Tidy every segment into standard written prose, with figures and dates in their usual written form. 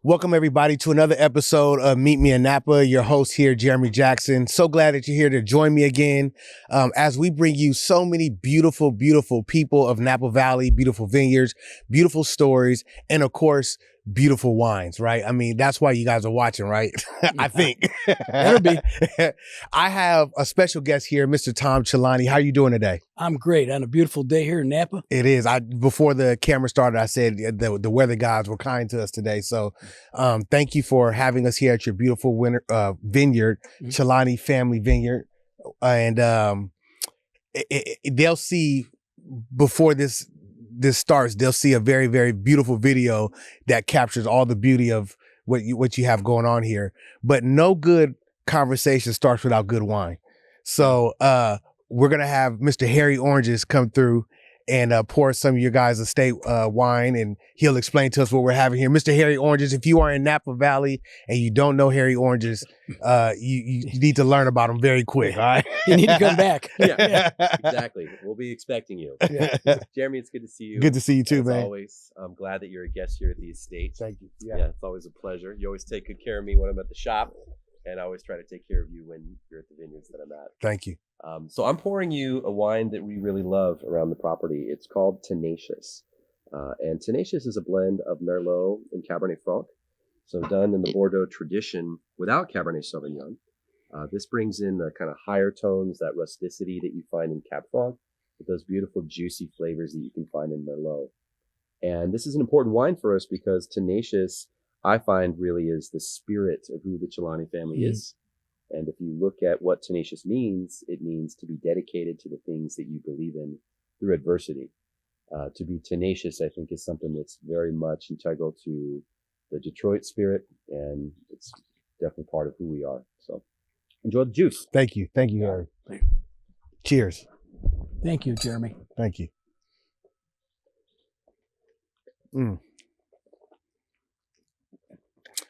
Welcome, everybody, to another episode of Meet Me in Napa. Your host here, Jeremy Jackson. So glad that you're here to join me again as we bring you so many beautiful, beautiful people of Napa Valley, beautiful vineyards, beautiful stories, and of course, beautiful wines, right? I mean, that's why you guys are watching, right? I think. Better be. I have a special guest here, Mr. Tom Celani. How are you doing today? I'm great on a beautiful day here in Napa. It is. Before the camera started, I said the weather gods were kind to us today. So thank you for having us here at your beautiful vineyard, Celani Family Vineyard. And they'll see before this starts, they'll see a very, very beautiful video that captures all the beauty of what you have going on here. But no good conversation starts without good wine. So we're going to have Mr. Harry Oranges come through and pour some of your guys' estate wine, and he'll explain to us what we're having here. Mr. Harry Oranges, if you are in Napa Valley and you don't know Harry Oranges, you need to learn about him very quick, all right? You need to come back. Yeah, exactly. We'll be expecting you. Yeah. Jeremy, it's good to see you. Good to see you too, man. As always, I'm glad that you're a guest here at the estate. Thank you. Yeah, it's always a pleasure. You always take good care of me when I'm at the shop, and I always try to take care of you when you're at the vineyards that I'm at. Thank you. So I'm pouring you a wine that we really love around the property. It's called Tenacious. And Tenacious is a blend of Merlot and Cabernet Franc. So done in the Bordeaux tradition without Cabernet Sauvignon. This brings in the kind of higher tones, that rusticity that you find in Cab Franc, with those beautiful juicy flavors that you can find in Merlot. And this is an important wine for us because Tenacious, I find, really is the spirit of who the Celani family is. And if you look at what tenacious means, it means to be dedicated to the things that you believe in through adversity. To be tenacious, I think, is something that's very much integral to the Detroit spirit, and it's definitely part of who we are. So enjoy the juice. Thank you. Thank you, Harry. Cheers. Thank you, Jeremy. Thank you.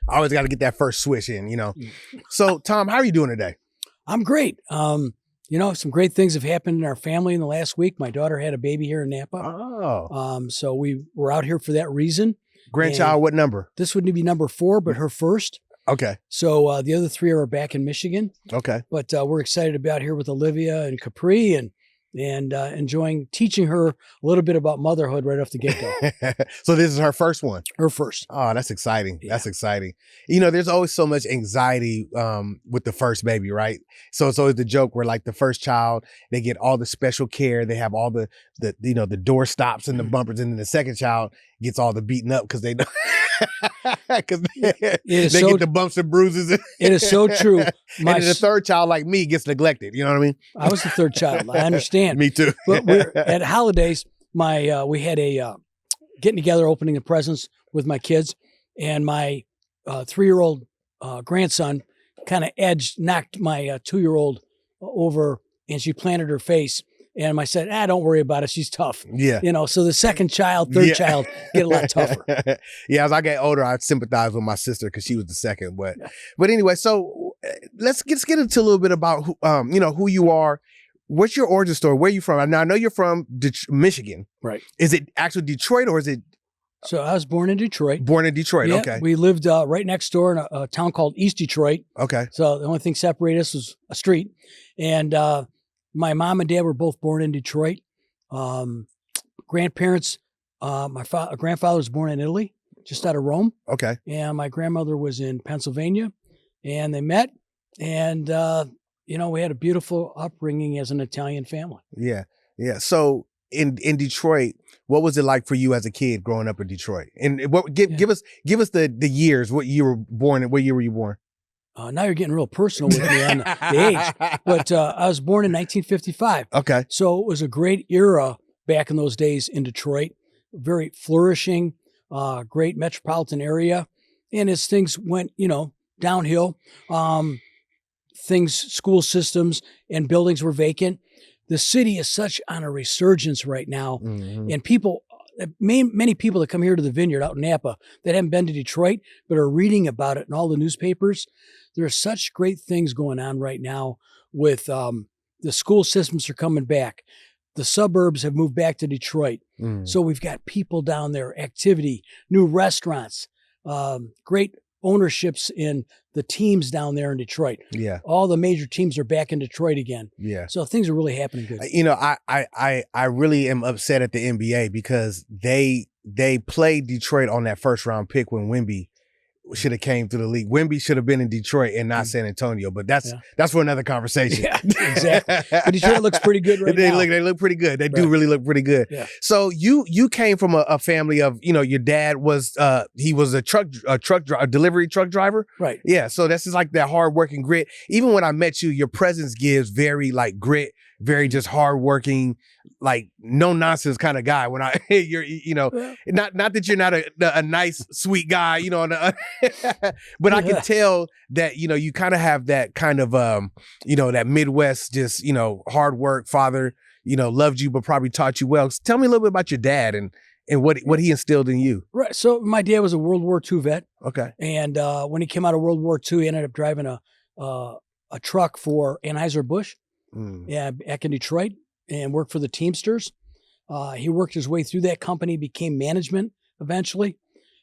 I always got to get that first swish in, you know. So, Tom, how are you doing today? I'm great. Some great things have happened in our family in the last week. My daughter had a baby here in Napa. Oh. So we were out here for that reason. Grandchild, And what number? this would be number 4, but her first. Okay. So the other 3 are back in Michigan. Okay. But we're excited to be out here with Olivia and Capri and enjoying teaching her a little bit about motherhood right off the get-go. So this is her first one? Her first. Oh, that's exciting. Yeah. That's exciting. You know, there's always so much anxiety with the first baby, right? So it's always the joke where, like, the first child, they get all the special care. They have all the door stops and the bumpers. And then the second child gets all the beaten up because they don't. Because they get the bumps and bruises. It is so true. And then the third child, like me, gets neglected. You know what I mean? I was the third child. I understand. Me too. But at holidays, we had a getting together, opening the presents with my kids, and my 3-year-old grandson kind of knocked my 2-year-old over, and she planted her face. And I said, don't worry about it. She's tough. Yeah. So the second child, third child get a lot tougher. Yeah, as I get older, I sympathize with my sister because she was the second. But anyway, so let's get into a little bit about who you are. What's your origin story? Where are you from? Now, I know you're from Michigan. Right. Is it actually Detroit or is it? So I was born in Detroit. Born in Detroit, yeah, okay. We lived right next door in a town called East Detroit. Okay. So the only thing separated us was a street. And my mom and dad were both born in Detroit. Grandparents, my grandfather was born in Italy, just out of Rome. Okay. And my grandmother was in Pennsylvania. And they met. And, we had a beautiful upbringing as an Italian family. Yeah. Yeah. So in Detroit, what was it like for you as a kid growing up in Detroit? And give us the years, what year you were born and what year were you born? Now you're getting real personal with me on the age, but I was born in 1955. Okay. So it was a great era back in those days in Detroit, very flourishing, great metropolitan area. And as things went, downhill, school systems and buildings were vacant. The city is such on a resurgence right now. Mm-hmm. And many people that come here to the vineyard out in Napa that haven't been to Detroit, but are reading about it in all the newspapers. There are such great things going on right now with the school systems are coming back. The suburbs have moved back to Detroit. So we've got people down there, activity, new restaurants, great ownerships in the teams down there in Detroit. Yeah. All the major teams are back in Detroit again. Yeah. So things are really happening good. You know, I really am upset at the NBA because they played Detroit on that first round pick when Wemby should have came through the league. Wemby should have been in Detroit and not San Antonio, but that's for another conversation. Yeah, exactly. But Detroit looks pretty good right now. They look pretty good. They do really look pretty good. Yeah. So you came from a family of, you know, your dad was he was a delivery truck driver. Right. Yeah. So this is like that hard working grit. Even when I met you, your presence gives very like grit, very just hardworking, like no nonsense kind of guy. When I you're, you know, not that you're not a nice sweet guy, you know, but I can tell that, you know, you kind of have that kind of you know, that Midwest, just, you know, hard work. Father, you know, loved you but probably taught you well. Tell me a little bit about your dad and what he instilled in you. Right. So my dad was a World War II vet. Okay. And when he came out of World War II, he ended up driving a truck for Anheuser-Busch. Yeah, back in Detroit, and worked for the Teamsters. He worked his way through that company, became management eventually.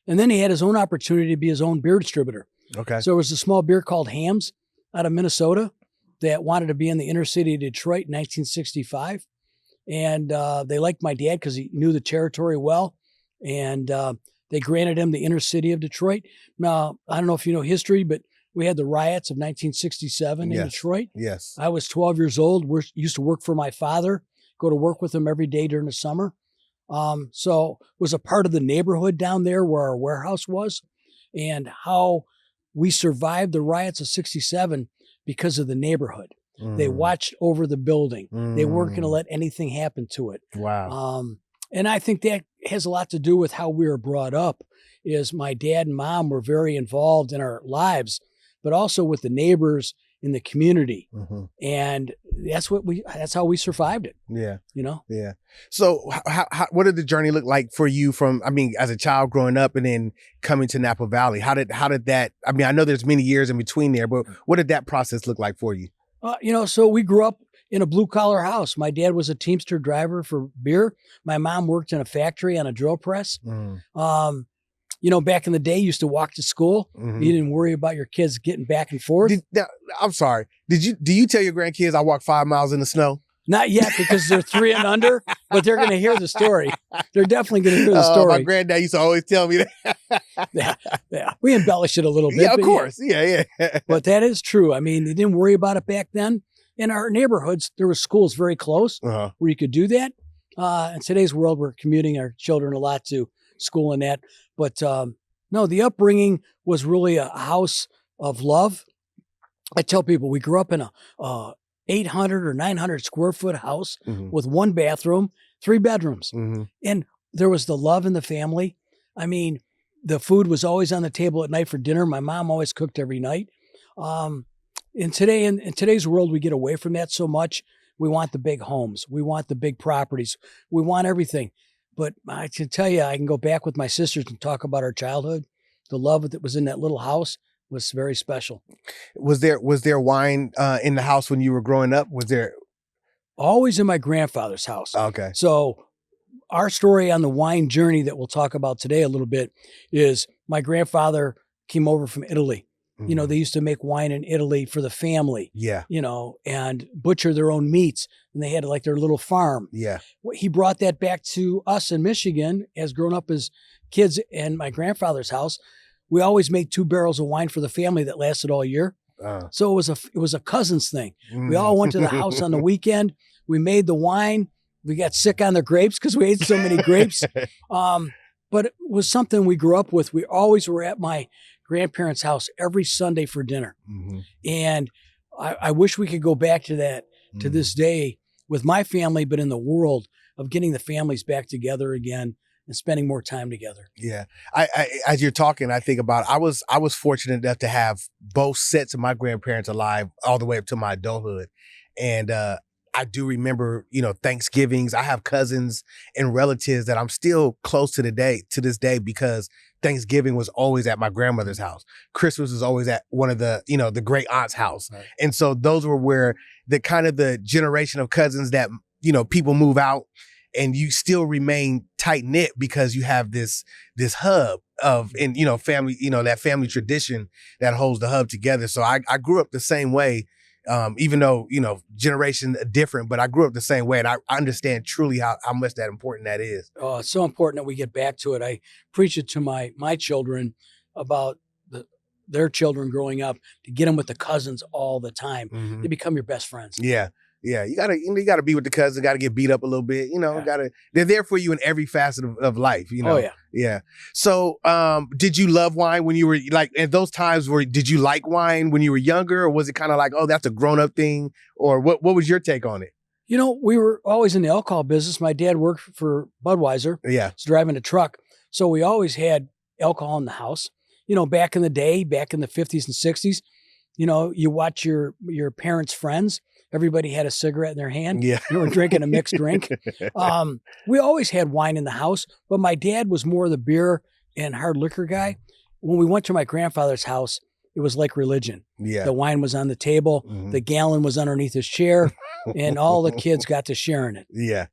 And then he had his own opportunity to be his own beer distributor. Okay. So there was a small beer called Hams out of Minnesota that wanted to be in the inner city of Detroit in 1965. And they liked my dad because he knew the territory well. And they granted him the inner city of Detroit. Now, I don't know if you know history, but we had the riots of 1967 in Detroit. Yes. I was 12 years old. We used to work for my father, go to work with him every day during the summer. So was a part of the neighborhood down there where our warehouse was, and how we survived the riots of 67 because of the neighborhood. They watched over the building. They weren't going to let anything happen to it. Wow. And I think that has a lot to do with how we were brought up. Is my dad and mom were very involved in our lives, but also with the neighbors in the community. And that's how we survived it. Yeah. You know? Yeah. So how what did the journey look like for you from, I mean, as a child growing up and then coming to Napa Valley? How did that, I mean, I know there's many years in between there, but what did that process look like for you? You know, so we grew up in a blue collar house. My dad was a Teamster driver for beer. My mom worked in a factory on a drill press. You know, back in the day, you used to walk to school. You didn't worry about your kids getting back and forth. I'm sorry. Do you tell your grandkids I walked 5 miles in the snow? Not yet, because they're 3 and under, but they're going to hear the story. They're definitely going to hear the story. My granddad used to always tell me that. Yeah. We embellish it a little bit. Yeah, of course. Yeah. But that is true. I mean, they didn't worry about it back then. In our neighborhoods, there were schools very close where you could do that. In today's world, we're commuting our children a lot to school and that. But no, the upbringing was really a house of love. I tell people we grew up in a 800 or 900 square foot house with 1 bathroom, 3 bedrooms. And there was the love in the family. I mean, the food was always on the table at night for dinner. My mom always cooked every night. In today's world, we get away from that so much. We want the big homes. We want the big properties. We want everything. But I can tell you, I can go back with my sisters and talk about our childhood. The love that was in that little house was very special. Was there wine in the house when you were growing up? Was there? Always in my grandfather's house. Okay. So our story on the wine journey that we'll talk about today a little bit is my grandfather came over from Italy. You know, they used to make wine in Italy for the family. Yeah. You know, and butcher their own meats. And they had like their little farm. Yeah. He brought that back to us in Michigan as grown up as kids in my grandfather's house. We always made 2 barrels of wine for the family that lasted all year. So it was a cousin's thing. We all went to the house on the weekend. We made the wine. We got sick on the grapes because we ate so many grapes. But it was something we grew up with. We always were at my grandparents' house every Sunday for dinner. And I wish we could go back to that to this day with my family, but in the world of getting the families back together again and spending more time together. Yeah. I as you're talking, I think about, I was fortunate enough to have both sets of my grandparents alive all the way up to my adulthood. And I do remember, you know, Thanksgivings. I have cousins and relatives that I'm still close to this day because Thanksgiving was always at my grandmother's house. Christmas was always at one of the, you know, the great aunt's house. Right. And so those were where the kind of the generation of cousins that, you know, people move out and you still remain tight knit because you have this hub of, and family, that family tradition that holds the hub together. So I grew up the same way, even though generation different, but I grew up the same way, and I understand truly how much that important that is. Oh, it's so important that we get back to it. I preach it to my children about their children growing up, to get them with the cousins all the time. Mm-hmm. They become your best friends. Yeah. Yeah, you gotta be with the cousins. Got to get beat up a little bit. They're there for you in every facet of life. Oh yeah, yeah. So, did you love wine when you were at those times? Did you like wine when you were younger, or was it kind of like, oh, that's a grown up thing, or what was your take on it? We were always in the alcohol business. My dad worked for Budweiser. Yeah, was driving a truck, so we always had alcohol in the house. Back in the day, back in the 50s and 60s, you watch your parents' friends. Everybody had a cigarette in their hand. Yeah. You were drinking a mixed drink. We always had wine in the house, but my dad was more the beer and hard liquor guy. When we went to my grandfather's house, it was like religion. Yeah. The wine was on the table. Mm-hmm. The gallon was underneath his chair, and all the kids got to share in it. Yeah.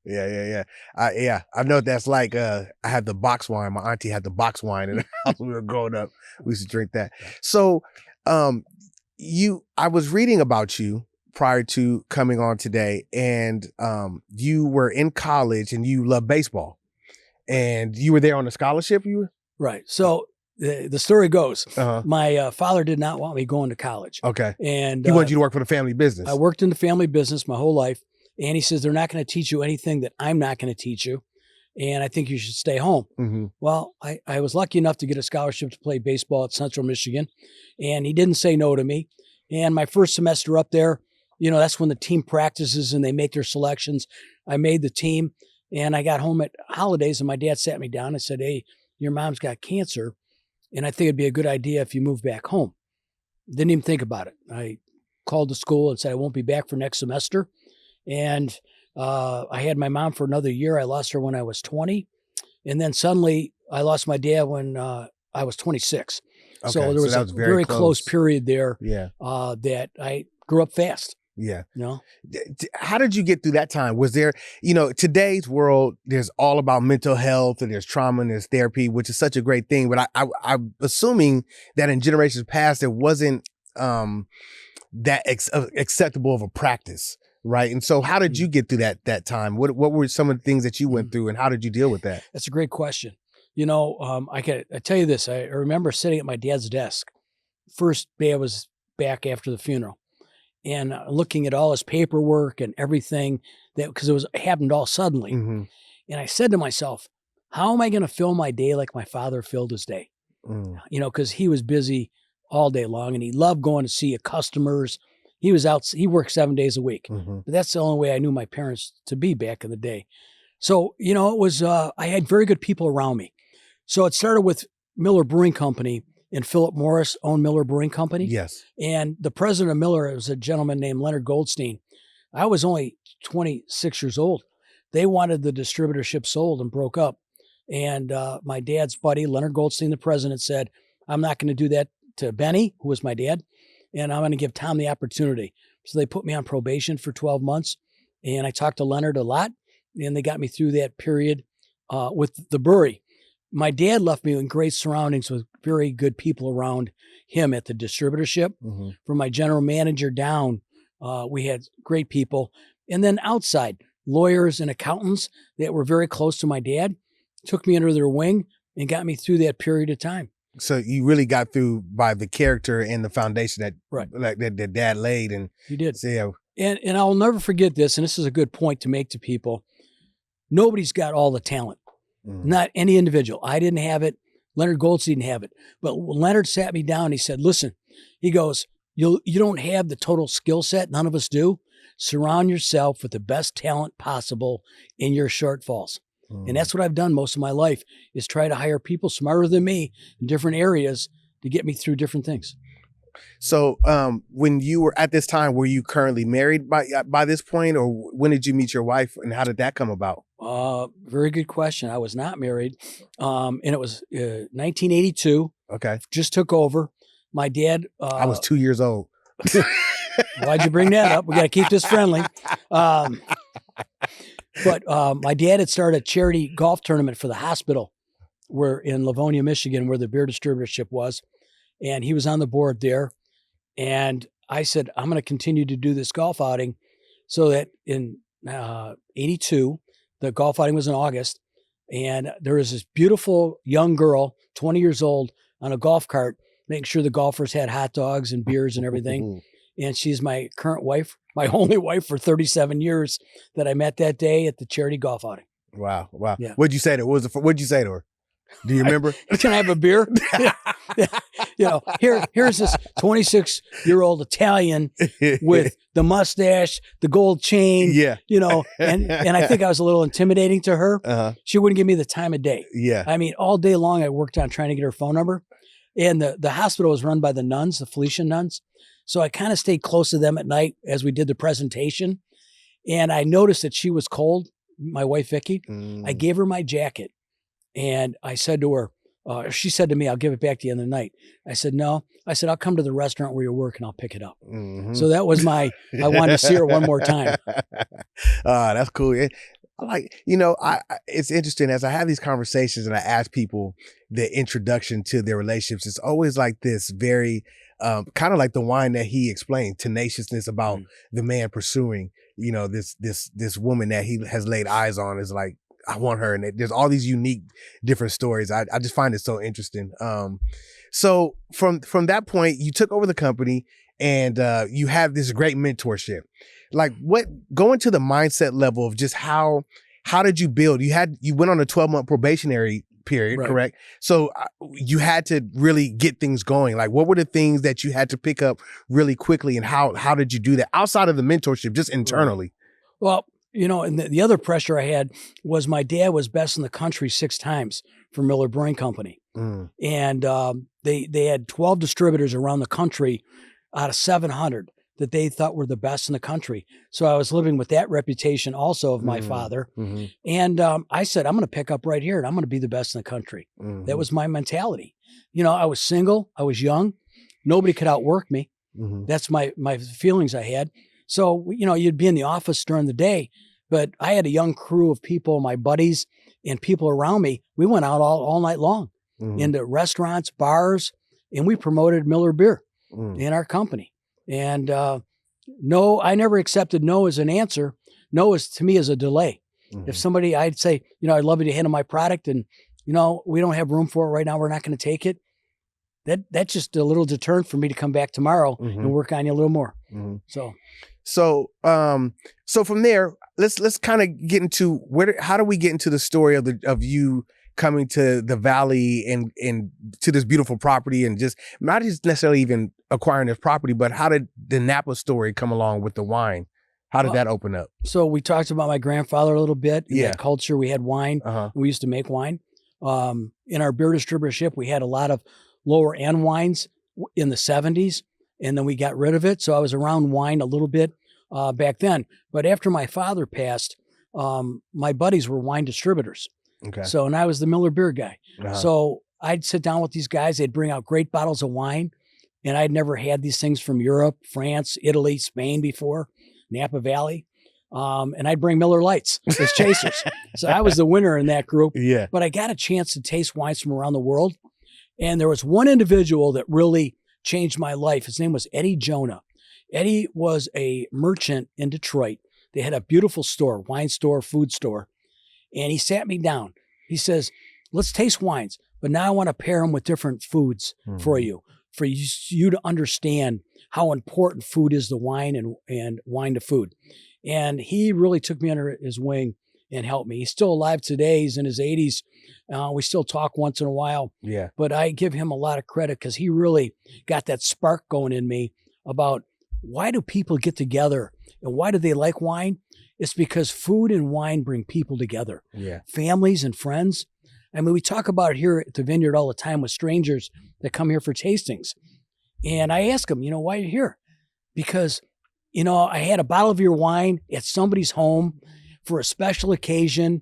I know what that's like. I had the box wine. My auntie had the box wine in the house when we were growing up. We used to drink that. So, I was reading about you prior to coming on today, and you were in college and you love baseball, and you were there on a scholarship. You were right. So the story goes, my father did not want me going to college. Okay, and he wanted you to work for the family business. I worked in the family business my whole life, and he says they're not going to teach you anything that I'm not going to teach you, and I think you should stay home. Mm-hmm. Well, I was lucky enough to get a scholarship to play baseball at Central Michigan, and he didn't say no to me. And my first semester up there, that's when the team practices and they make their selections. I made the team, and I got home at holidays, and my dad sat me down and said, "Hey, your mom's got cancer, and I think it'd be a good idea if you move back home." Didn't even think about it. I called the school and said I won't be back for next semester. And I had my mom for another year. I lost her when I was 20. And then suddenly I lost my dad when I was 26. Okay, so there was a very close period there that I grew up fast. Yeah. How did you get through that time? Was there, today's world, there's all about mental health, and there's trauma, and there's therapy, which is such a great thing. But I'm assuming that in generations past, it wasn't that acceptable of a practice, right? And so how did you get through that time? What were some of the things that you went through, and how did you deal with that? That's a great question. I tell you this. I remember sitting at my dad's desk. First day I was back after the funeral, and looking at all his paperwork and everything, because it happened all suddenly. Mm-hmm. And I said to myself, how am I going to fill my day like my father filled his day? Because he was busy all day long, and he loved going to see customers. He was out, he worked 7 days a week. Mm-hmm. But that's the only way I knew my parents to be back in the day. So, it was, I had very good people around me. So it started with Miller Brewing Company, and Philip Morris owned Miller Brewing Company. Yes. And the president of Miller was a gentleman named Leonard Goldstein. I was only 26 years old. They wanted the distributorship sold and broke up. And my dad's buddy, Leonard Goldstein, the president, said, I'm not going to do that to Benny, who was my dad, and I'm going to give Tom the opportunity. So they put me on probation for 12 months, and I talked to Leonard a lot, and they got me through that period with the brewery. My dad left me in great surroundings with very good people around him at the distributorship. Mm-hmm. From my general manager down, we had great people. And then outside, lawyers and accountants that were very close to my dad took me under their wing and got me through that period of time. So you really got through by the character and the foundation that that dad laid. And he did. So, yeah. And I'll never forget this, and this is a good point to make to people. Nobody's got all the talent. Not any individual. I didn't have it. Leonard Goldstein didn't have it. But Leonard sat me down. He said, listen, he goes, you don't have the total skill set. None of us do. Surround yourself with the best talent possible in your shortfalls. And that's what I've done most of my life, is try to hire people smarter than me in different areas to get me through different things. So when you were at this time, were you currently married by this point, or when did you meet your wife, and how did that come about? Very good question. I was not married. And it was 1982. Okay. Just took over. My dad. I was 2 years old. Why'd you bring that up? We got to keep this friendly. But my dad had started a charity golf tournament for the hospital where in Livonia, Michigan, where the beer distributorship was. And he was on the board there. And I said, I'm going to continue to do this golf outing. So that in 82, the golf outing was in August. And there was this beautiful young girl, 20 years old, on a golf cart, making sure the golfers had hot dogs and beers and everything. And she's my current wife, my only wife for 37 years that I met that day at the charity golf outing. Wow. Yeah. What'd you say to her? What'd you say to her? Do you remember? Can I have a beer? Here's this 26-year-old Italian with the mustache, the gold chain. Yeah. And I think I was a little intimidating to her. Uh-huh. She wouldn't give me the time of day. Yeah. I mean, all day long I worked on trying to get her phone number. And the hospital was run by the nuns, the Felician nuns. So I kind of stayed close to them at night as we did the presentation. And I noticed that she was cold, my wife, Vicky. I gave her my jacket. And I said to her, she said to me, I'll give it back to you in the night. I said, no. I said, I'll come to the restaurant where you work and I'll pick it up. Mm-hmm. So that was I wanted to see her one more time. That's cool. It's interesting as I have these conversations and I ask people the introduction to their relationships. It's always like this very, kind of like the wine that he explained, tenaciousness about the man pursuing, this woman that he has laid eyes on is like, I want her. And there's all these unique different stories. I just find it so interesting. So from that point, you took over the company and you have this great mentorship. Like go into the mindset level of just how did you build? You went on a 12-month probationary period, right? Correct? So you had to really get things going. Like what were the things that you had to pick up really quickly and how did you do that outside of the mentorship, just internally? Well, and the other pressure I had was my dad was best in the country 6 times for Miller Brewing Company. And they had 12 distributors around the country out of 700 that they thought were the best in the country. So I was living with that reputation also of my father. Mm-hmm. And I said, I'm going to pick up right here and I'm going to be the best in the country. Mm-hmm. That was my mentality. I was single. I was young. Nobody could outwork me. Mm-hmm. That's my feelings I had. So, you'd be in the office during the day, but I had a young crew of people, my buddies and people around me. We went out all night long into restaurants, bars, and we promoted Miller beer in our company. And no, I never accepted no as an answer. No is to me as a delay. Mm-hmm. If somebody, I'd say, I'd love you to handle my product and, we don't have room for it right now. We're not going to take it. That's just a little deterrent for me to come back tomorrow and work on you a little more. Mm-hmm. So from there, let's kind of get into how do we get into the story of you coming to the Valley and to this beautiful property and just not just necessarily even acquiring this property, but how did the Napa story come along with the wine? How did that open up? So we talked about my grandfather a little bit. In that culture, we had wine. Uh-huh. We used to make wine. In our beer distributorship, we had a lot of lower end wines in the 70s, and then we got rid of it. So I was around wine a little bit back then. But after my father passed, my buddies were wine distributors. Okay. So, and I was the Miller beer guy. Uh-huh. So I'd sit down with these guys. They'd bring out great bottles of wine, and I'd never had these things from Europe, France, Italy, Spain before, Napa Valley. And I'd bring Miller Lights as chasers. So I was the winner in that group. Yeah. But I got a chance to taste wines from around the world. And there was one individual that really changed my life. His name was Eddie Jonah. Eddie was a merchant in Detroit. They had a beautiful store, wine store, food store. And he sat me down. He says, let's taste wines, but now I want to pair them with different foods for you to understand how important food is to wine and wine to food. And he really took me under his wing and helped me. He's still alive today. He's in his 80s. We still talk once in a while. Yeah. But I give him a lot of credit because he really got that spark going in me about why do people get together and why do they like wine? It's because food and wine bring people together. Yeah. Families and friends. I mean, we talk about it here at the Vineyard all the time with strangers that come here for tastings. And I ask them, why are you here? Because, I had a bottle of your wine at somebody's home for a special occasion.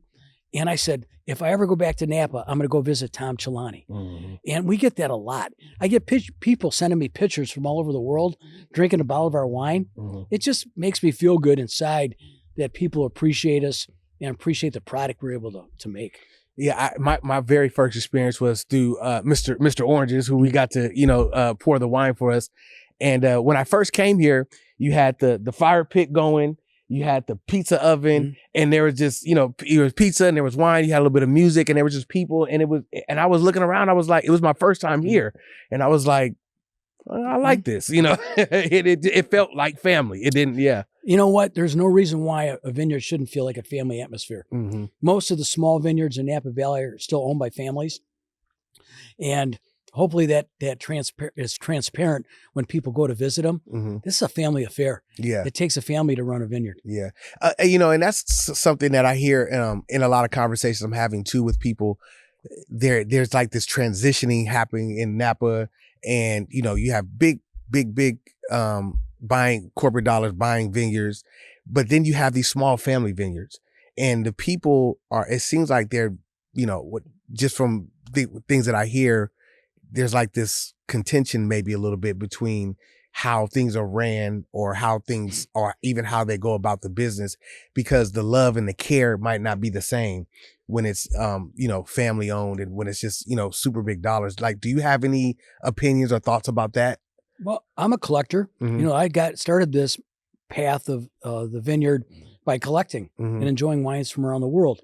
And I said, if I ever go back to Napa, I'm going to go visit Tom Celani. Mm-hmm. And we get that a lot. I get people sending me pictures from all over the world, drinking a bottle of our wine. Mm-hmm. It just makes me feel good inside that people appreciate us and appreciate the product we're able to make. Yeah, my very first experience was through Mr. Oranges, who we got to pour the wine for us. And when I first came here, you had the fire pit going, you had the pizza oven, and there was just it was pizza and there was wine. You had a little bit of music, and there was just people, and I was looking around. I was like, it was my first time here, and I was like, I like this. It felt like family. It didn't. Yeah. You know what? There's no reason why a vineyard shouldn't feel like a family atmosphere. Mm-hmm. Most of the small vineyards in Napa Valley are still owned by families. And hopefully that is transparent when people go to visit them. Mm-hmm. This is a family affair. Yeah. It takes a family to run a vineyard. Yeah. And that's something that I hear in a lot of conversations I'm having too with people. There's like this transitioning happening in Napa, and you have big buying corporate dollars, buying vineyards, but then you have these small family vineyards, and the people it seems like they're, just from the things that I hear, there's like this contention maybe a little bit between how things are ran or how things are, even how they go about the business, because the love and the care might not be the same when it's, family owned and when it's just, super big dollars. Like, do you have any opinions or thoughts about that? Well, I'm a collector. Mm-hmm. I started this path of the vineyard by collecting Mm-hmm. and enjoying wines from around the world.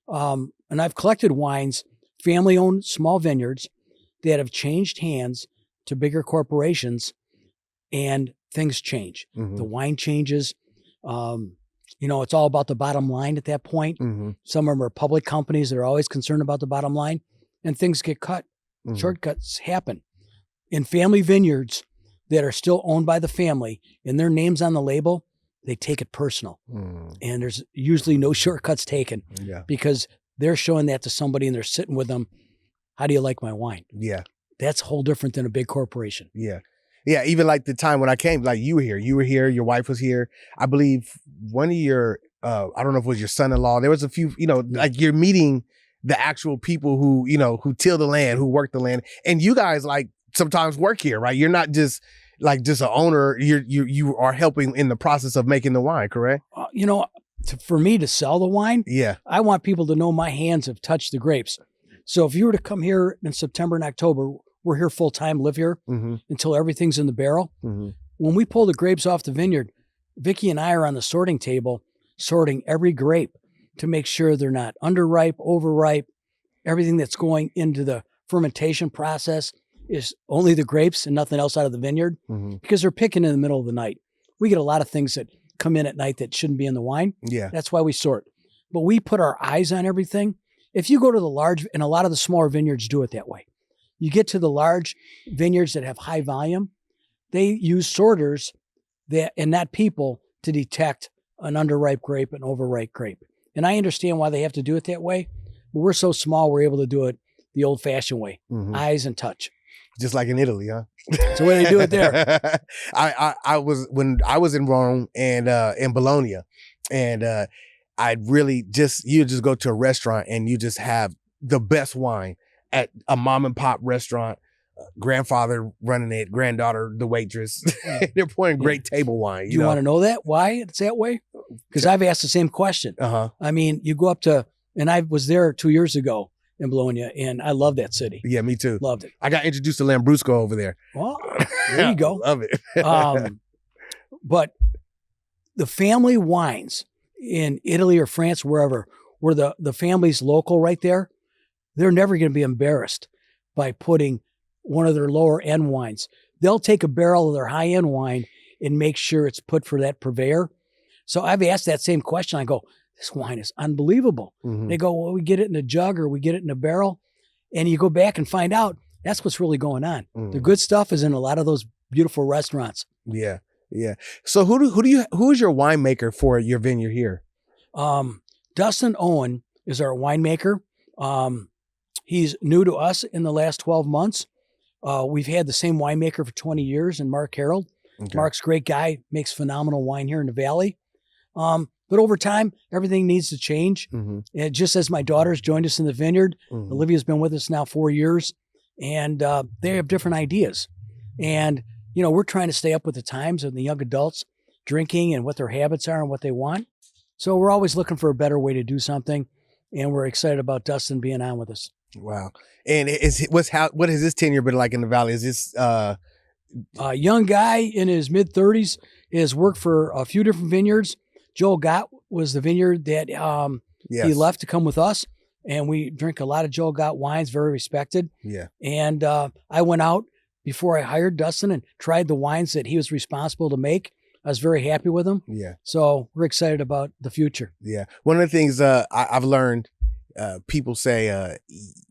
And I've collected wines, family-owned small vineyards that have changed hands to bigger corporations, and things change. Mm-hmm. The wine changes. It's all about the bottom line at that point. Mm-hmm. Some of them are public companies that are always concerned about the bottom line, and things get cut. Mm-hmm. Shortcuts happen. In family vineyards that are still owned by the family and their name's on the label, they take it personal. Mm-hmm. And there's usually no shortcuts taken, because they're showing that to somebody and they're sitting with them. How do you like my wine? Yeah. That's a whole different than a big corporation. Yeah. Yeah. Even like the time when I came, like you were here, your wife was here. I believe one of your, I don't know if it was your son-in-law. There was a few, like you're meeting the actual people who till the land, who work the land. And you guys like sometimes work here, right? You're not just an owner. You are helping in the process of making the wine, correct? For me to sell the wine, I want people to know my hands have touched the grapes. So if you were to come here in September and October, we're here full time, live here until everything's in the barrel. Mm-hmm. When we pull the grapes off the vineyard, Vicki and I are on the sorting table, sorting every grape to make sure they're not underripe, overripe. Everything that's going into the fermentation process is only the grapes and nothing else out of the vineyard, because they're picking in the middle of the night. We get a lot of things that come in at night that shouldn't be in the wine. Yeah. That's why we sort. But we put our eyes on everything. If you go to the large, and a lot of the smaller vineyards do it that way. You get to the large vineyards that have high volume, they use sorters and not people to detect an underripe grape and overripe grape. And I understand why they have to do it that way, but we're so small, we're able to do it the old-fashioned way, eyes and touch. Just like in Italy, huh? That's the way they do it there. I was in Rome and in Bologna, and I'd really you just go to a restaurant and you just have the best wine at a mom and pop restaurant. Grandfather running it, granddaughter the waitress. They're pouring great table wine. Do you want to know that? Why it's that way? Because I've asked the same question. I mean, you go up to, and I was there 2 years ago in Bologna, and I love that city. Yeah, me too. Loved it. I got introduced to Lambrusco over there. Well, there you go. Love it. But the family wines in Italy or France, wherever, where the family's local right there, they're never going to be embarrassed by putting one of their lower end wines. They'll take a barrel of their high end wine and make sure it's put for that purveyor. So I've asked that same question. I go, this wine is unbelievable. They go, well, we get it in a jug or we get it in a barrel. And you go back and find out that's what's really going on. The good stuff is in a lot of those beautiful restaurants. Yeah. Yeah. So who is your winemaker for your vineyard here? Dustin Owen is our winemaker. He's new to us in the last 12 months. We've had the same winemaker for 20 years, and Mark Harold. Okay. Mark's a great guy, makes phenomenal wine here in the Valley. But over time, everything needs to change. And just as my daughters joined us in the vineyard, Olivia's been with us now 4 years, and they have different ideas. And, we're trying to stay up with the times of the young adults drinking and what their habits are and what they want. So we're always looking for a better way to do something, and we're excited about Dustin being on with us. Wow. And what has this tenure been like in the Valley? Is this a young guy in his mid 30s, has worked for a few different vineyards. Joel Gott was the vineyard that he left to come with us, and we drink a lot of Joel Gott wines, very respected. Yeah. And I went out before I hired Dustin and tried the wines that he was responsible to make. I was very happy with him. Yeah. So we're excited about the future. Yeah. One of the things I've learned, people say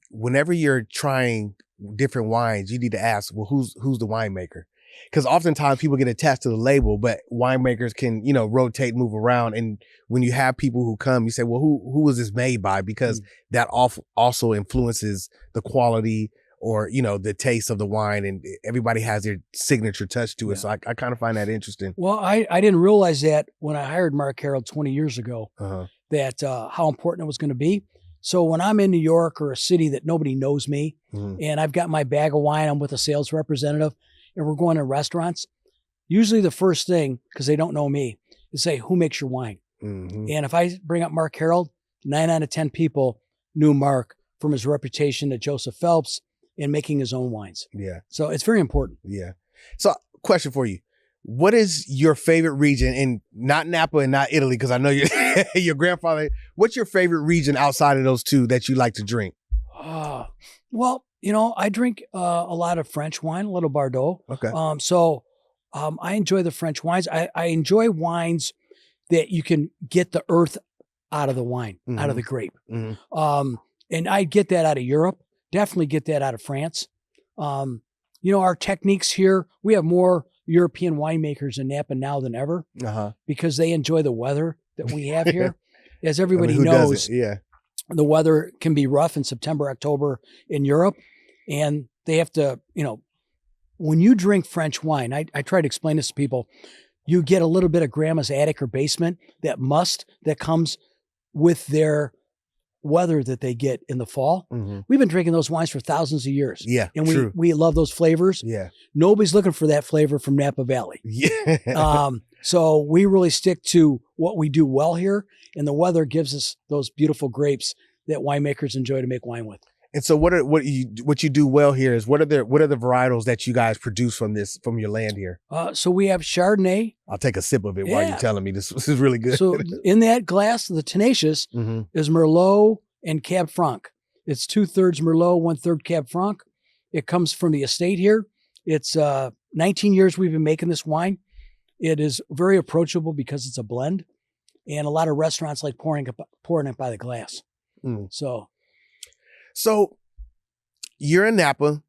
whenever you're trying different wines, you need to ask, well, who's the winemaker? Because oftentimes people get attached to the label, but winemakers can, rotate, move around. And when you have people who come, you say, well, who was this made by? Because that also influences the quality or, the taste of the wine, and everybody has their signature touch to it. Yeah. So I kind of find that interesting. Well, I didn't realize that when I hired Mark Harold 20 years ago, that how important it was going to be. So when I'm in New York or a city that nobody knows me, and I've got my bag of wine, I'm with a sales representative, and we're going to restaurants, usually the first thing, because they don't know me, is say, who makes your wine? And if I bring up Mark Harold, 9 out of 10 people knew Mark from his reputation at Joseph Phelps in making his own wines. Yeah. So it's very important. Yeah. So question for you. What is your favorite region in not Napa and not Italy? Because I know your grandfather, what's your favorite region outside of those two that you like to drink? Well, I drink a lot of French wine, a little Bordeaux. Okay. I enjoy the French wines. I enjoy wines that you can get the earth out of the wine, out of the grape. And I get that out of Europe. Definitely get that out of France. Our techniques here, we have more European winemakers in Napa now than ever because they enjoy the weather that we have here. As everybody knows, the weather can be rough in September, October in Europe, and they have to, when you drink French wine, I try to explain this to people, you get a little bit of grandma's attic or basement, that comes with their weather that they get in the fall. We've been drinking those wines for thousands of years. Yeah. And we love those flavors. Yeah. Nobody's looking for that flavor from Napa Valley. Yeah. So we really stick to what we do well here, and the weather gives us those beautiful grapes that winemakers enjoy to make wine with. And so what you do well here is what are the varietals that you guys produce from your land here? So we have Chardonnay. I'll take a sip of it while you're telling me this is really good. So in that glass, the Tenacious is Merlot and Cab Franc. It's 2/3 Merlot, 1/3 Cab Franc. It comes from the estate here. It's 19 years we've been making this wine. It is very approachable because it's a blend, and a lot of restaurants like pouring it by the glass. So you're in Napa,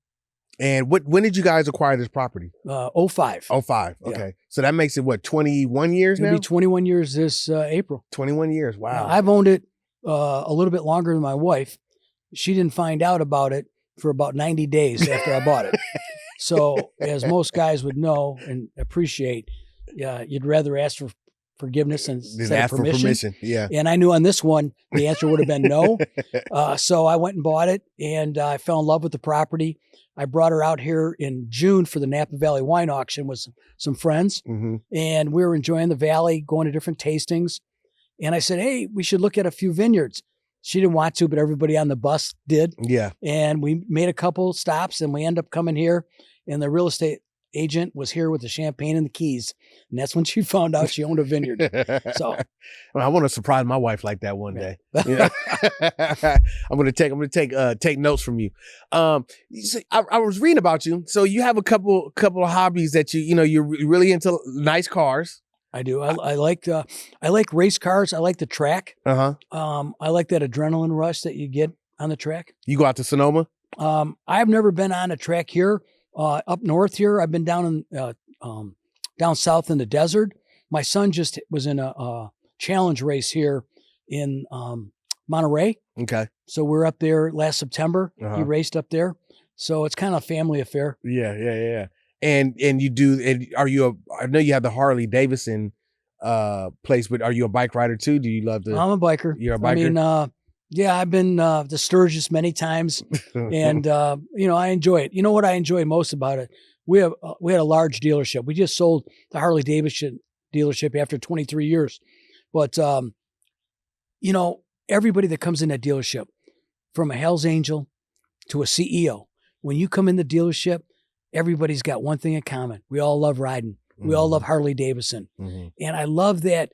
and when did you guys acquire this property? 05. 05. Okay. Yeah. So that makes it 21 years now? It'll be 21 years this April. 21 years. Wow. I've owned it a little bit longer than my wife. She didn't find out about it for about 90 days after I bought it. So as most guys would know and appreciate, you'd rather ask for forgiveness and ask for permission. Yeah. And I knew on this one, the answer would have been no. So I went and bought it, and I fell in love with the property. I brought her out here in June for the Napa Valley wine auction with some friends, and we were enjoying the valley, going to different tastings. And I said, hey, we should look at a few vineyards. She didn't want to, but everybody on the bus did. Yeah. And we made a couple stops, and we ended up coming here, and the real estate agent was here with the champagne and the keys, and that's when she found out she owned a vineyard. So, well, I want to surprise my wife like that one day. Yeah. I'm gonna take notes from you. I was reading about you. So you have a couple of hobbies that you're really into. Nice cars. I do. I like race cars. I like the track. I like that adrenaline rush that you get on the track. You go out to Sonoma? I've never been on a track here. Up north here, I've been down south in the desert. My son just was in a challenge race here in Monterey. Okay. So we're up there last September. He raced up there. So it's kind of a family affair. Yeah. And you do, and I know you have the Harley Davidson place, but are you a bike rider too? Do you love I'm a biker. You're a biker? I mean, I've been to Sturgis many times, and I enjoy it. You know what I enjoy most about it? We had a large dealership. We just sold the Harley Davidson dealership after 23 years, but you know, everybody that comes in that dealership, from a Hell's Angel to a CEO, when you come in the dealership, everybody's got one thing in common. We all love riding. We all love Harley Davidson. And I love that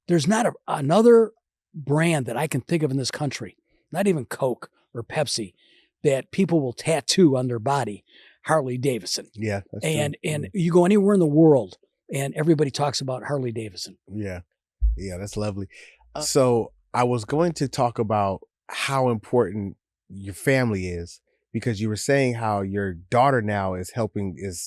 there's not another brand that I can think of in this country, not even Coke or Pepsi, that people will tattoo on their body Harley Davidson. Yeah. That's and true. and you go anywhere in the world and everybody talks about Harley Davidson. Yeah. Yeah, that's lovely. So I was going to talk about how important your family is, because you were saying how your daughter now is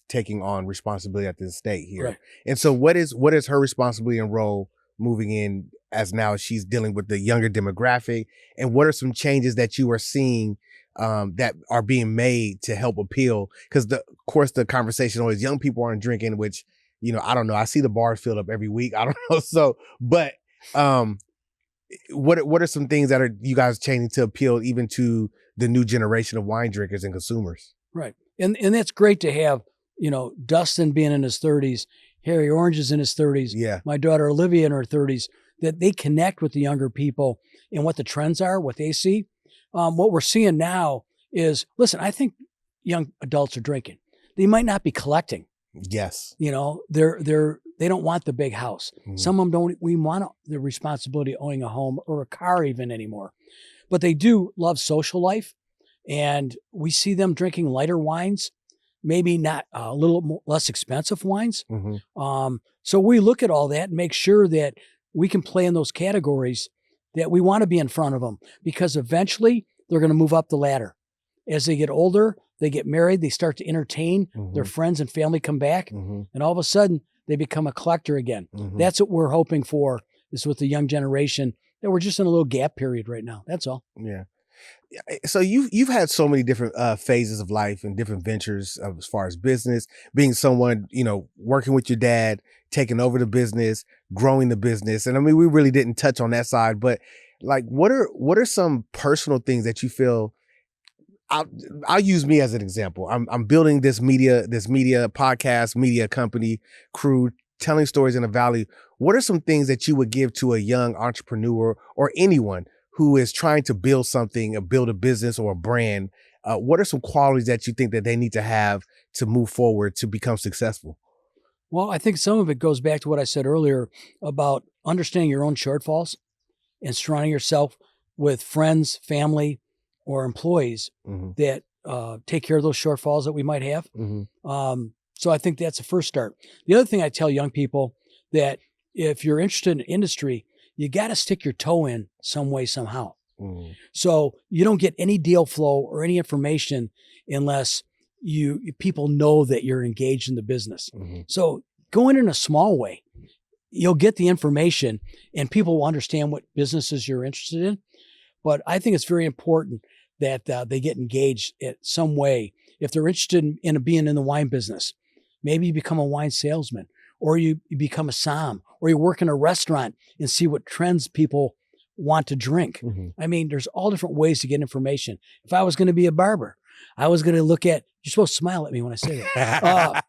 taking on responsibility at the estate here. Right. And so what is her responsibility and role moving in, as now she's dealing with the younger demographic? And what are some changes that you are seeing that are being made to help appeal? Because of course the conversation always, young people aren't drinking, which, you know, I don't know. I see the bars filled up every week. I don't know. So, but what are some things that are you guys changing to appeal even to the new generation of wine drinkers and consumers? Right. And that's great to have, you know, Dustin being in his 30s, Harry Orange is in his 30s. Yeah. My daughter Olivia in her 30s, that they connect with the younger people and what the trends are, what they see. What we're seeing now is, listen, I think young adults are drinking. They might not be collecting. Yes. You know, they don't want the big house. Some of them don't even want the responsibility of owning a home or a car even anymore. But they do love social life. And we see them drinking lighter wines, maybe not a little less expensive wines. So we look at all that and make sure that we can play in those categories that we want to be in front of them, because eventually they're going to move up the ladder. As they get older, they get married, they start to entertain, their friends and family come back, and all of a sudden they become a collector again. That's what we're hoping for, is with the young generation, that we're just in a little gap period right now. That's all. Yeah. So you've had so many different phases of life and different ventures as far as business, being someone, you know, working with your dad, taking over the business, growing the business. And I mean, we really didn't touch on that side, but like, what are some personal things that you feel? I'll use me as an example. I'm building this media podcast, media company crew, telling stories in the Valley. What are some things that you would give to a young entrepreneur or anyone who is trying to build something, or build a business or a brand? What are some qualities that you think that they need to have to move forward to become successful? Well, I think some of it goes back to what I said earlier about understanding your own shortfalls and surrounding yourself with friends, family, or employees that take care of those shortfalls that we might have. So I think that's the first start. The other thing I tell young people, that if you're interested in industry, you got to stick your toe in some way, somehow. So you don't get any deal flow or any information unless people know that you're engaged in the business. So go in a small way. You'll get the information and people will understand what businesses you're interested in. But I think it's very important that they get engaged in some way. If they're interested in being in the wine business, maybe you become a wine salesman, or you become a somm, or you work in a restaurant and see what trends people want to drink. I mean, there's all different ways to get information. If I was going to be a barber, I was going to look at, you're supposed to smile at me when I say that.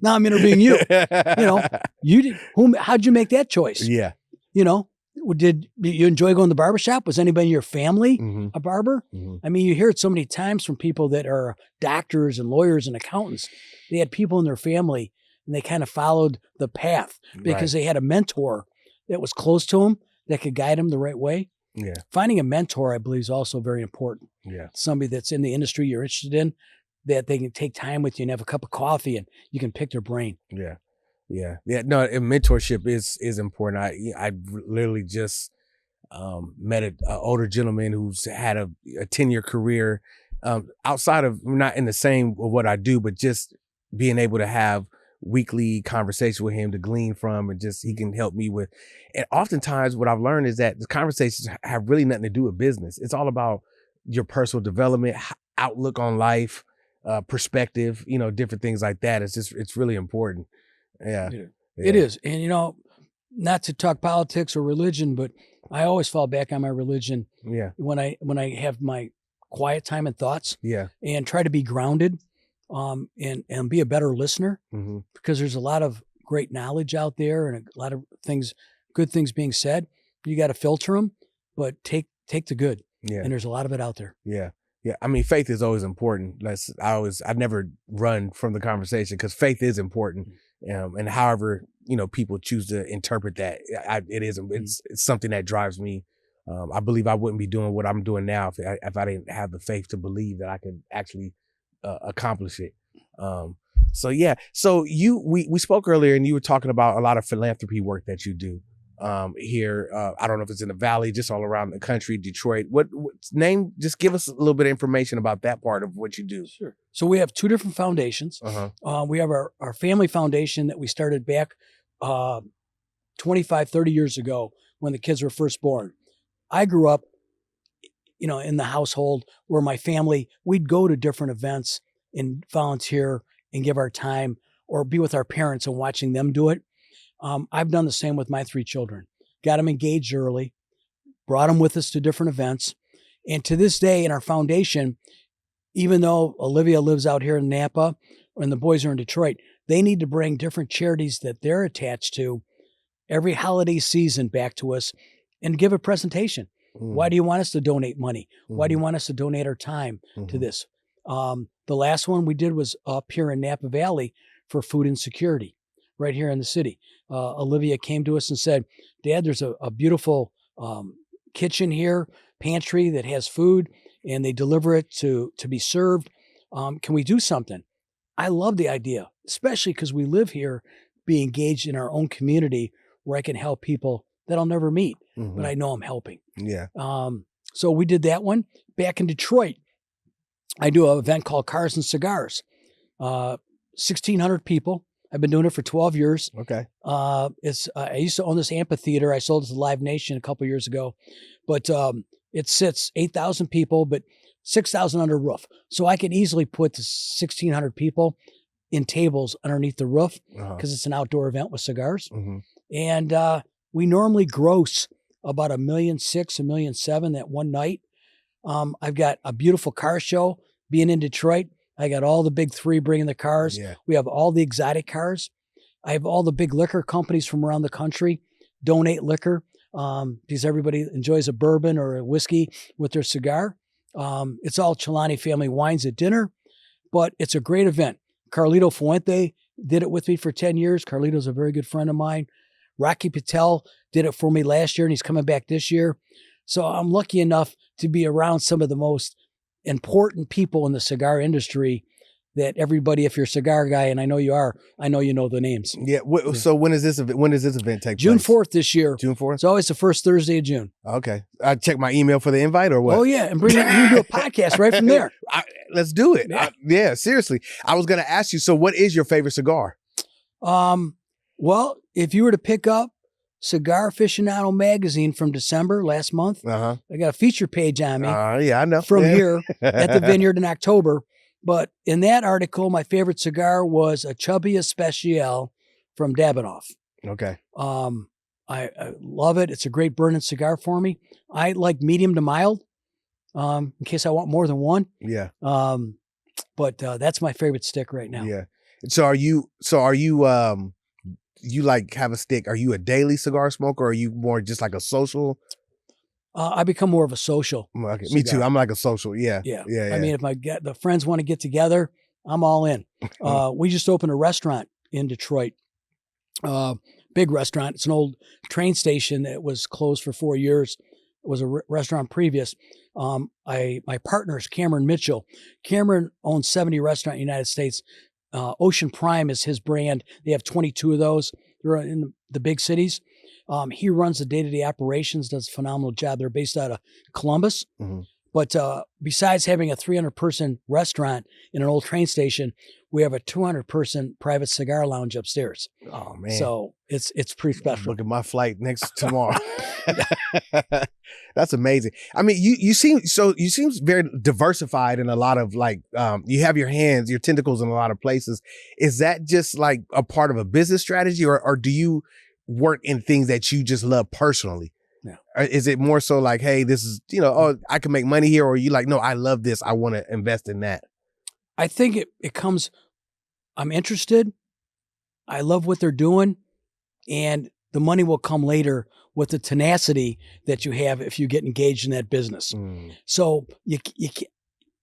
Now I'm interviewing you. You know, how'd you make that choice? Yeah. You know, did you enjoy going to the barbershop? Was anybody in your family a barber? I mean, you hear it so many times from people that are doctors and lawyers and accountants. They had people in their family and they kind of followed the path because they had a mentor that was close to them that could guide them the right way. Yeah. Finding a mentor, I believe, is also very important. Yeah. Somebody that's in the industry you're interested in, that they can take time with you and have a cup of coffee and you can pick their brain. Yeah. Yeah. Yeah. No, and mentorship is important. I literally just met an older gentleman who's had a 10-year career outside of, not in the same of what I do, but just being able to have weekly conversation with him to glean from, and just he can help me with. And oftentimes what I've learned is that the conversations have really nothing to do with business. It's all about your personal development, outlook on life, perspective, you know, different things like that. It's really important. Yeah. It is. And, you know, not to talk politics or religion, but I always fall back on my religion. Yeah. When I have my quiet time and thoughts. Yeah. And try to be grounded, and be a better listener, because there's a lot of great knowledge out there and a lot of things, good things being said. You got to filter them. but take the good. Yeah. And there's a lot of it out there. Yeah. Yeah. I mean, faith is always important. I never run from the conversation because faith is important. And however, people choose to interpret that, it's something that drives me. I believe I wouldn't be doing what I'm doing now if I didn't have the faith to believe that I could actually accomplish it. So yeah. So we spoke earlier and you were talking about a lot of philanthropy work that you do here. I don't know if it's in the Valley, just all around the country, Detroit. Just give us a little bit of information about that part of what you do. Sure. So we have 2 different foundations. We have our family foundation that we started back 25, 30 years ago when the kids were first born. I grew up, in the household where my family, we'd go to different events and volunteer and give our time or be with our parents and watching them do it. I've done the same with my 3 children. Got them engaged early, brought them with us to different events. And to this day in our foundation, even though Olivia lives out here in Napa and the boys are in Detroit, they need to bring different charities that they're attached to every holiday season back to us and give a presentation. Why do you want us to donate money? Why do you want us to donate our time to this? The last one we did was up here in Napa Valley for food insecurity, right here in the city. Olivia came to us and said, Dad, there's a beautiful kitchen here, pantry that has food, and they deliver it to be served. Can we do something? I love the idea, especially because we live here, be engaged in our own community where I can help people that I'll never meet, but I know I'm helping. Yeah. So we did that one. Back in Detroit, I do an event called Cars and Cigars. 1,600 people. I've been doing it for 12 years. Okay. I used to own this amphitheater. I sold it to Live Nation a couple years ago, but it sits 8,000 people, but 6,000 under roof. So I can easily put the 1,600 people in tables underneath the roof because it's an outdoor event with cigars. And we normally gross about $1.6 million, $1.7 million that one night. I've got a beautiful car show being in Detroit. I got all the big 3 bringing the cars. Yeah. We have all the exotic cars. I have all the big liquor companies from around the country donate liquor because everybody enjoys a bourbon or a whiskey with their cigar. It's all Celani family wines at dinner, but it's a great event. Carlito Fuente did it with me for 10 years. Carlito's a very good friend of mine. Rocky Patel did it for me last year, and he's coming back this year. So I'm lucky enough to be around some of the most important people in the cigar industry that everybody, if you're a cigar guy, and I know you are, I know you know the names. Yeah. So when does this event take June place? 4th this year. June 4th? It's always the first Thursday of June. Okay. I check my email for the invite or what? Oh, yeah. And you can do a podcast right from there. Let's do it. Yeah. Seriously. I was going to ask you, so what is your favorite cigar? Well, if you were to pick up Cigar Aficionado magazine from December last month, I got a feature page on me. Yeah, I know. From here at the Vineyard in October. But in that article, my favorite cigar was a Chubby Especial from Davidoff. Okay. I love it. It's a great burning cigar for me. I like medium to mild, in case I want more than one. Yeah. But that's my favorite stick right now. Yeah. So are you you like have a stick? Are you a daily cigar smoker or are you more just like a social? I become more of a social. Okay. Me too. I'm like a social. Yeah. Yeah. I mean, if the friends want to get together, I'm all in. We just opened a restaurant in Detroit. Big restaurant. It's an old train station that was closed for 4 years. It was a restaurant previous. My partner is Cameron Mitchell. Cameron owns 70 restaurants in the United States. Ocean Prime is his brand. They have 22 of those. They're in the big cities. He runs the day-to-day operations, does a phenomenal job. They're based out of Columbus. But besides having a 300-person restaurant in an old train station, we have a 200-person private cigar lounge upstairs. Oh, man. So it's pretty special. Look at my flight next tomorrow. That's amazing. I mean, you seem very diversified in a lot of you have your tentacles in a lot of places. Is that just like a part of a business strategy or do you work in things that you just love personally? Yeah. Or is it more so like, hey, this is, I can make money here, or you like, no, I love this, I want to invest in that? I think it comes, I'm interested. I love what they're doing. And the money will come later with the tenacity that you have if you get engaged in that business. So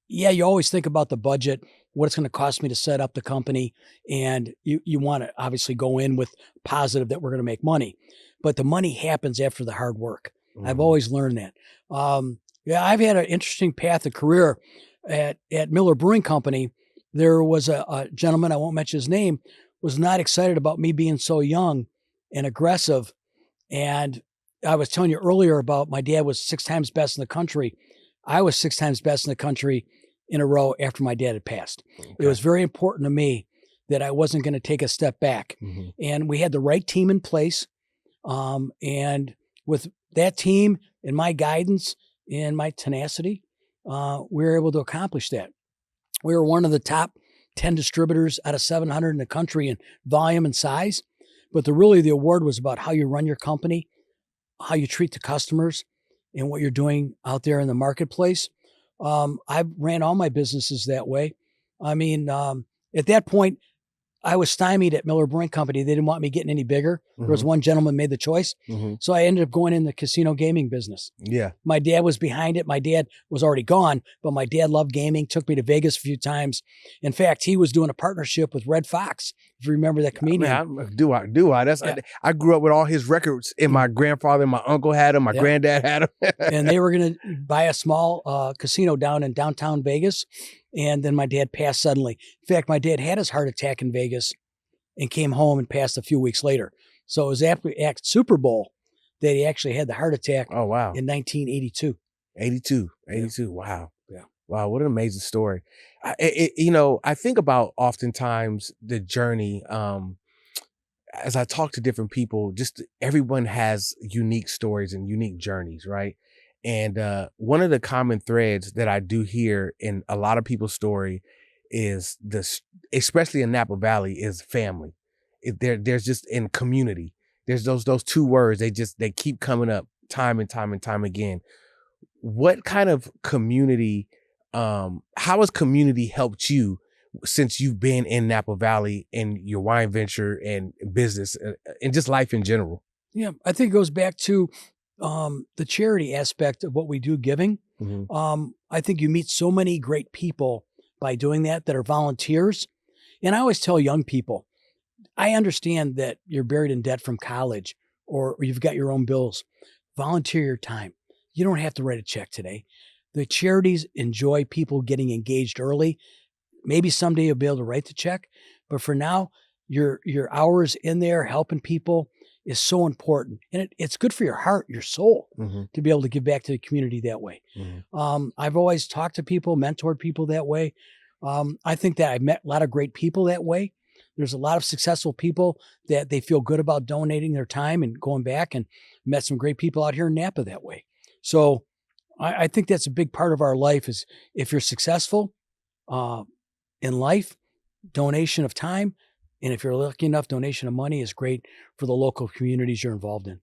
you always think about the budget, what it's going to cost me to set up the company. And you want to obviously go in with positive that we're going to make money, but the money happens after the hard work. I've always learned that. I've had an interesting path of career at Miller Brewing Company. There was a gentleman, I won't mention his name, was not excited about me being so young and aggressive. And I was telling you earlier about my dad was 6 times best in the country. I was 6 times best in the country in a row after my dad had passed. Okay. It was very important to me that I wasn't going to take a step back. And we had the right team in place. And with that team and my guidance and my tenacity, we were able to accomplish that. We were one of the top 10 distributors out of 700 in the country in volume and size. But the award was about how you run your company, how you treat the customers, and what you're doing out there in the marketplace. I ran all my businesses that way. I mean, at that point, I was stymied at Miller Brewing Company. They didn't want me getting any bigger. There was one gentleman made the choice. So I ended up going in the casino gaming business. Yeah. My dad was behind it. My dad was already gone, but my dad loved gaming, took me to Vegas a few times. In fact, he was doing a partnership with Red Fox. If you remember that comedian. Do I? I grew up with all his records, and my grandfather and my uncle had them. My granddad had them. And they were going to buy a small casino down in downtown Vegas. And then my dad passed suddenly. In fact, my dad had his heart attack in Vegas and came home and passed a few weeks later. So it was after Super Bowl that he actually had the heart attack. Oh, wow. In 1982. 82. Yeah. Wow. Yeah. Wow. What an amazing story. I think about oftentimes the journey, as I talk to different people, just everyone has unique stories and unique journeys, right? And one of the common threads that I do hear in a lot of people's story is this, especially in Napa Valley, is family. There's just in community. There's those 2 words. They keep coming up time and time again. What kind of community? How has community helped you since you've been in Napa Valley in your wine venture and business and just life in general? Yeah, I think it goes back to the charity aspect of what we do, giving. I think you meet so many great people by doing that are volunteers. And I always tell young people, I understand that you're buried in debt from college or you've got your own bills. Volunteer your time. You don't have to write a check today. The charities enjoy people getting engaged early. Maybe someday you'll be able to write the check, but for now, your hours in there helping people is so important. And it's good for your heart, your soul, to be able to give back to the community that way. I've always talked to people, mentored people that way. I think that I've met a lot of great people that way. There's a lot of successful people that they feel good about donating their time and going back, and met some great people out here in Napa that way. So I think that's a big part of our life is if you're successful in life, donation of time. And if you're lucky enough, donation of money is great for the local communities you're involved in.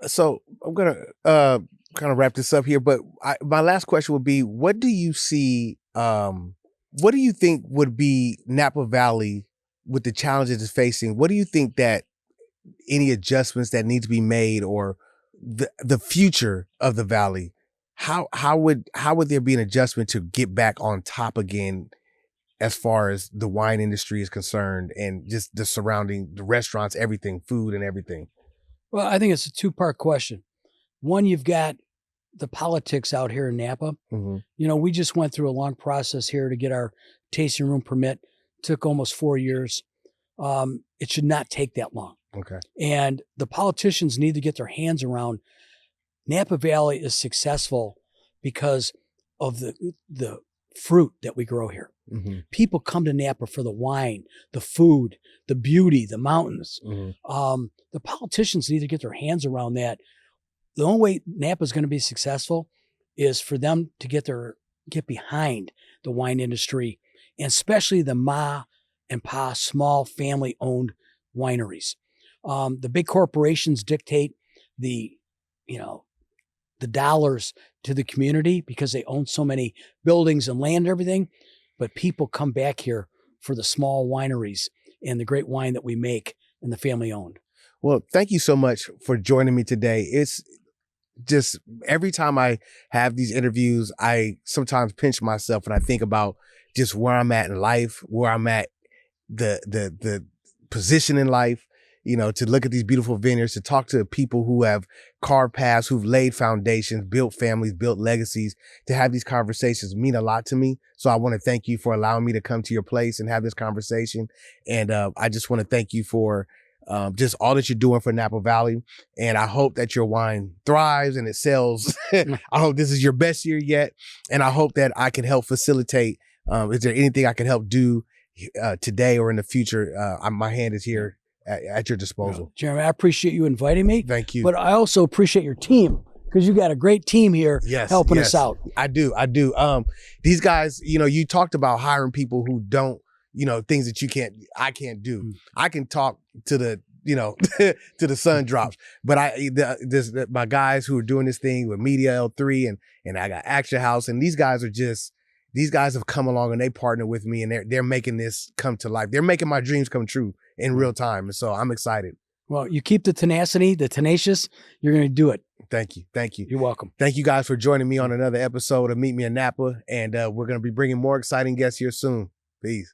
So I'm going to kind of wrap this up here, but my last question would be, what do you see, what do you think would be Napa Valley with the challenges it's facing? What do you think that any adjustments that need to be made, or the future of the Valley, how would there be an adjustment to get back on top again as far as the wine industry is concerned and just the surrounding, the restaurants, everything, food and everything? Well, I think it's a 2-part question. One, you've got the politics out here in Napa. We just went through a long process here to get our tasting room permit. It took almost 4 years. It should not take that long. Okay. And the politicians need to get their hands around Napa Valley is successful because of the fruit that we grow here. People come to Napa for the wine, the food, the beauty, the mountains. The politicians need to get their hands around that. The only way Napa is going to be successful is for them to get behind the wine industry, and especially the ma and pa small family-owned wineries. The big corporations dictate the dollars to the community because they own so many buildings and land and everything. But people come back here for the small wineries and the great wine that we make and the family owned. Well, thank you so much for joining me today. It's just every time I have these interviews, I sometimes pinch myself and I think about just where I'm at in life, where I'm at, the position in life, you know, to look at these beautiful vineyards, to talk to people who have carved paths, who've laid foundations, built families, built legacies. To have these conversations mean a lot to me. So I want to thank you for allowing me to come to your place and have this conversation. And I just want to thank you for just all that you're doing for Napa Valley. And I hope that your wine thrives and it sells. I hope this is your best year yet. And I hope that I can help facilitate. Is there anything I can help do today or in the future? My hand is here at your disposal. Jeremy, I appreciate you inviting me. Thank you. But I also appreciate your team, because you got a great team here helping us out. I do. These guys, you know, you talked about hiring people who don't, you know, things that I can't do. I can talk to the, you know, to the sun drops, but my guys who are doing this thing with Media L3 and I got Action House, and these guys have come along and they partner with me, and they're making this come to life. They're making my dreams come true in real time. And so I'm excited. Well, you keep the tenacity, the tenacious, you're going to do it. Thank you. Thank you. You're welcome. Thank you guys for joining me on another episode of Meet Me in Napa. And we're going to be bringing more exciting guests here soon. Peace.